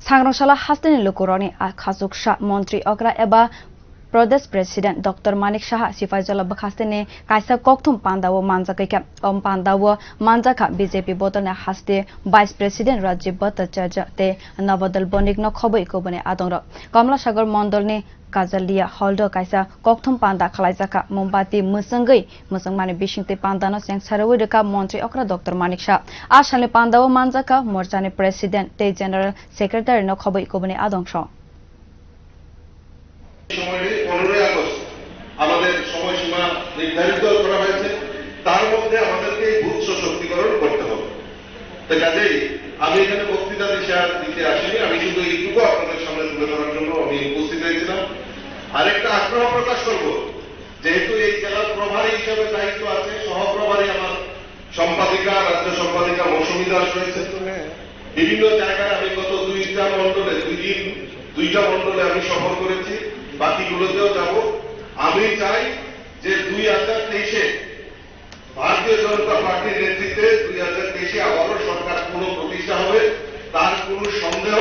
सांग्रांशाला हास्तेनि लुकुरनि खाजुकसा मंत्री अग्रा एबा प्रदेश प्रेसिडेंट डॉक्टर मानिक शाह सिफाइजला बखास्तेनि काइसा कोकथुम पांदावो मानजाकैका पांदावो मानजाका बीजेपी बोतलने हास्ते वाइस प्रेसिडेंट राजीव भट्टाचार्य ते नवदल बनिक न खबै को बने आदंग कमला सागर मंडलनि काजलिया हल्द काइसा कोकथुम पांदा खलाइजाका मुम्बाती मुसंगै मुसंमाने बिसिंते पांदानो सेंगसारवैदका मंत्री अक्रा डॉक्टर मानिक शाह आसाले पांदावो मानजाका मोर्चाने प्रेसिडेंट ते जनरल सेक्रेटारी न खबै को बने आदंग সময়ে 15 আগস্ট আমাদের সময়সীমা নির্ধারিত করা হয়েছে তার মধ্যে আমাদেরকে বুথ সশক্তিকরণ করতে হবে তো কাজেই আমি এখানে বক্তৃতা দিতে আসিনি আমি শুধু এইটুকু আপনাদের সামনে তুলে ধরার জন্য আমি উপস্থিত হয়েছিলাম আরেকটা আগ্রহ প্রকাশ করব যেহেতু এই জেলার প্রভারী হিসেবে দায়িত্ব আছে সহপ্রভারী আমার সম্পাদিকা রাজ্য সম্পাদিকা মৌসুমী দাস রয়েছে বিভিন্ন জায়গায় আমি গত দুইটা মন্ডলে আমি সফর করেছি বাকিগুলোতেও যাব আমি চাই যে 2023-এ ভারতীয় জনতা পার্টির নেতৃত্বে 2023-এ আবারও সরকার পুনঃ প্রতিষ্ঠা হবে তার কোনো সন্দেহ